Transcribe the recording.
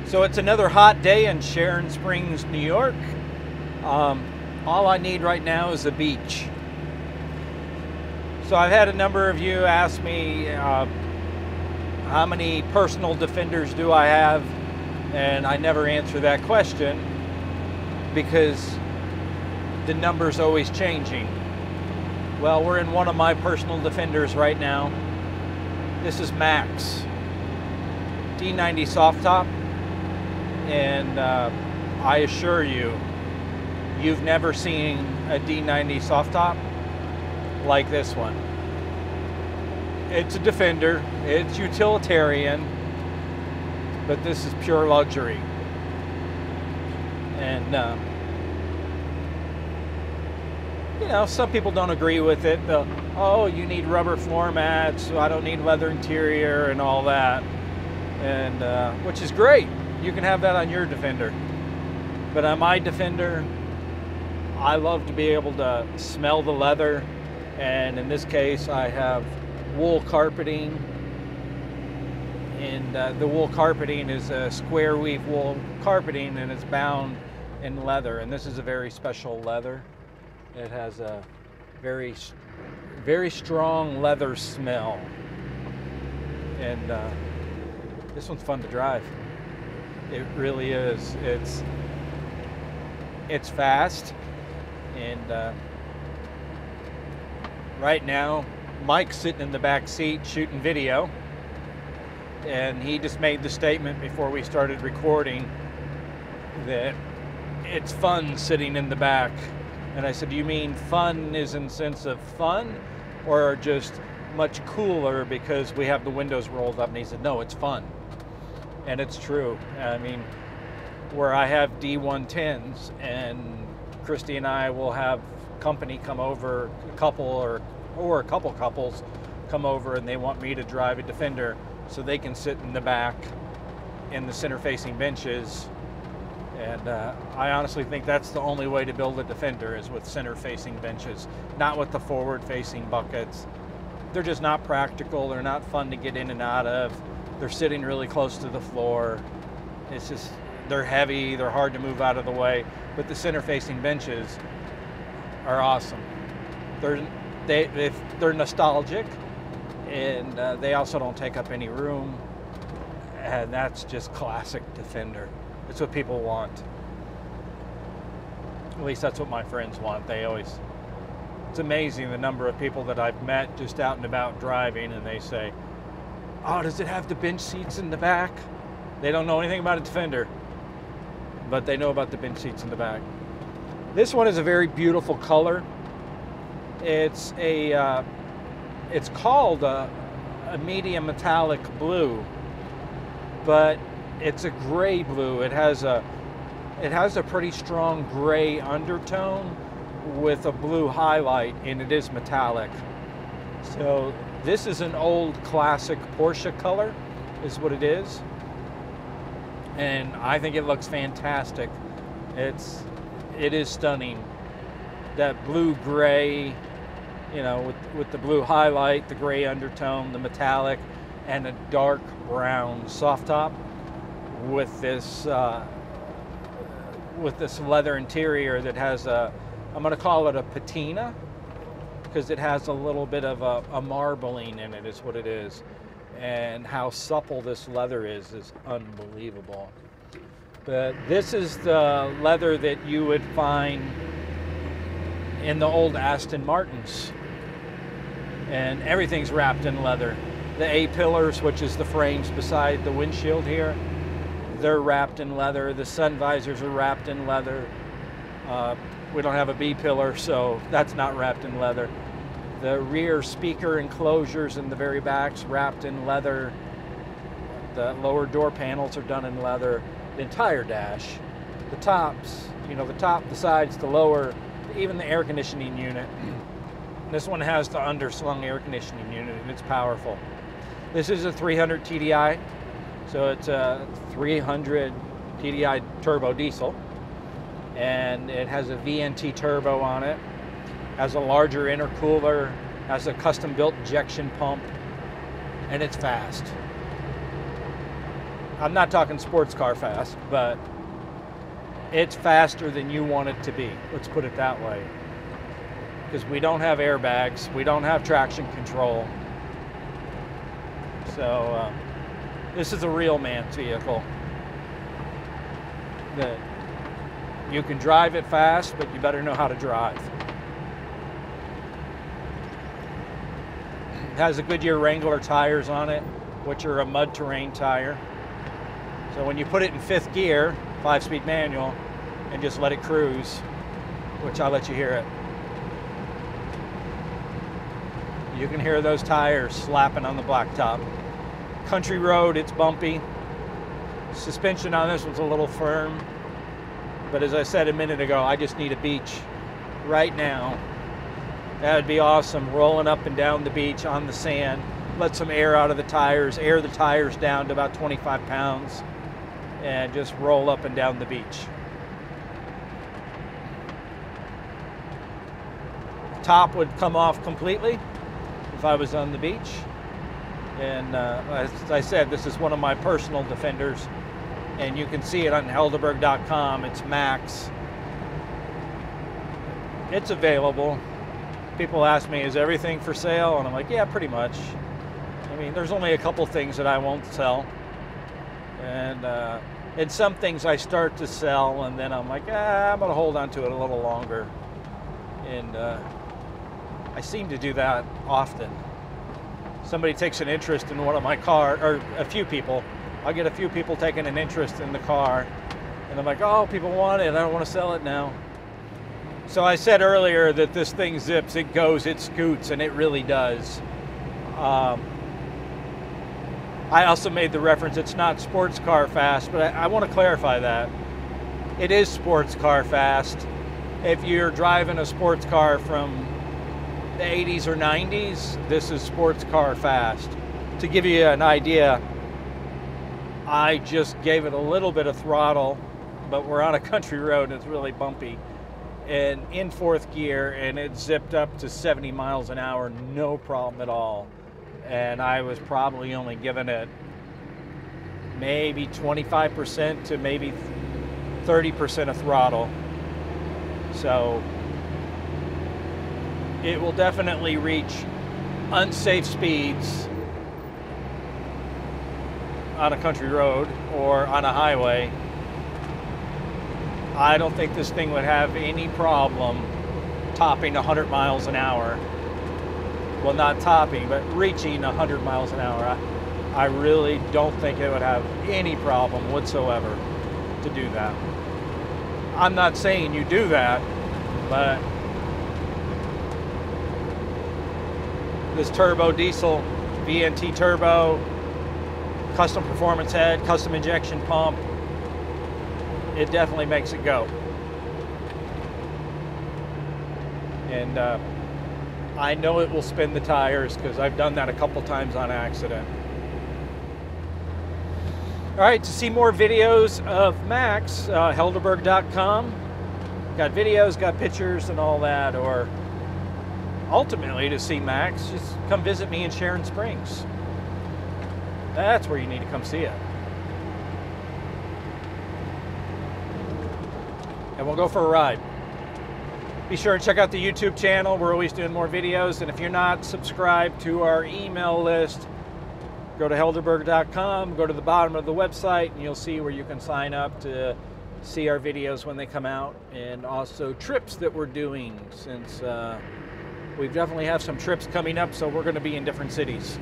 So it's another hot day in Sharon Springs, New York. All I need right now is a beach. So I've had a number of you ask me how many personal Defenders do I have, and I never answer that question because the number's always changing. Well, we're in one of my personal Defenders right now. This is Max D90 soft top, and I assure you, you've never seen a D90 soft top like this one. It's a Defender, it's utilitarian, but this is pure luxury. And you know, some people don't agree with it. They'll, oh, you need rubber floor mats, so I don't need leather interior and all that. And which is great. You can have that on your Defender. But on my Defender, I love to be able to smell the leather. And in this case, I have wool carpeting. And the wool carpeting is a square weave wool carpeting, and it's bound in leather. And this is a very special leather. It has a very, very strong leather smell. And this one's fun to drive. It really is. It's fast. And right now, Mike's sitting in the back seat shooting video. And he just made the statement before we started recording that it's fun sitting in the back. And I said, you mean fun is in the sense of fun, or just much cooler because we have the windows rolled up? And he said, no, it's fun. And it's true. I mean, where I have D110s, and Christy and I will have company come over, a couple or a couple couples come over, and they want me to drive a Defender so they can sit in the back in the center-facing benches. And I honestly think that's the only way to build a Defender, is with center-facing benches, not with the forward-facing buckets. They're just not practical. They're not fun to get in and out of. They're sitting really close to the floor. It's just, they're heavy. They're hard to move out of the way. But the center-facing benches are awesome. They're nostalgic, and they also don't take up any room. And that's just classic Defender. It's what people want. At least that's what my friends want. It's amazing the number of people that I've met just out and about driving, and they say, oh, does it have the bench seats in the back? They don't know anything about a Defender, but they know about the bench seats in the back. This one is a very beautiful color. It's called a medium metallic blue, but it's a gray blue. It has a pretty strong gray undertone with a blue highlight, and it is metallic. So this is an old classic Porsche color, is what it is. And I think it looks fantastic. It is stunning. That blue gray, you know, with the blue highlight, the gray undertone, the metallic, and a dark brown soft top with this leather interior that has I'm going to call it a patina, because it has a little bit of a marbling in it, is what it is. And how supple this leather is unbelievable. But this is the leather that you would find in the old Aston Martins. And everything's wrapped in leather. The A-pillars, which is the frames beside the windshield here, they're wrapped in leather. The sun visors are wrapped in leather. We don't have a B-pillar, so that's not wrapped in leather. The rear speaker enclosures in the very back's wrapped in leather. The lower door panels are done in leather. The entire dash, the tops, you know, the top, the sides, the lower, even the air conditioning unit. This one has the underslung air conditioning unit, and it's powerful. This is a 300 TDI, so it's a 300 TDI turbo diesel, and it has a VNT turbo on it, has a larger intercooler, has a custom-built injection pump, and it's fast. I'm not talking sports car fast, but it's faster than you want it to be. Let's put it that way. Because we don't have airbags, we don't have traction control. So this is a real man's vehicle. That you can drive it fast, but you better know how to drive. It has a Goodyear Wrangler tires on it, which are a mud terrain tire. So when you put it in 5th gear, 5-speed manual, and just let it cruise, which I'll let you hear it, you can hear those tires slapping on the blacktop. Country road, it's bumpy. Suspension on this one's a little firm, but as I said a minute ago, I just need a beach right now. That would be awesome, rolling up and down the beach on the sand, let some air out of the tires, air the tires down to about 25 pounds, and just roll up and down the beach. Top would come off completely if I was on the beach. And as I said, this is one of my personal Defenders, and you can see it on Helderburg.com. It's Max. It's available. People ask me, is everything for sale? And I'm like, yeah, pretty much. I mean, there's only a couple things that I won't sell. And some things I start to sell, and then I'm like, I'm gonna hold on to it a little longer. And I seem to do that often. Somebody takes an interest in one of my cars, or a few people. I'll get a few people taking an interest in the car, and I'm like, oh, people want it, I don't want to sell it now. So I said earlier that this thing zips, it goes, it scoots, and it really does. I also made the reference, it's not sports car fast, but I want to clarify that. It is sports car fast. If you're driving a sports car from the 80s or 90s, this is sports car fast. To give you an idea, I just gave it a little bit of throttle, but we're on a country road and it's really bumpy, and in 4th gear, and it zipped up to 70 miles an hour, no problem at all. And I was probably only giving it maybe 25% to maybe 30% of throttle. So it will definitely reach unsafe speeds on a country road or on a highway. I don't think this thing would have any problem topping 100 miles an hour. Well, not topping, but reaching 100 miles an hour. I really don't think it would have any problem whatsoever to do that. I'm not saying you do that, but this turbo diesel, VNT turbo, custom performance head, custom injection pump, it definitely makes it go. And I know it will spin the tires because I've done that a couple times on accident. All right, to see more videos of Max, Helderburg.com. Got videos, got pictures and all that, or ultimately to see Max, just come visit me in Sharon Springs. That's where you need to come see it. And we'll go for a ride. Be sure to check out the YouTube channel. We're always doing more videos. And if you're not subscribed to our email list, go to Helderburg.com, go to the bottom of the website, and you'll see where you can sign up to see our videos when they come out, and also trips that we're doing, since we definitely have some trips coming up, so we're going to be in different cities.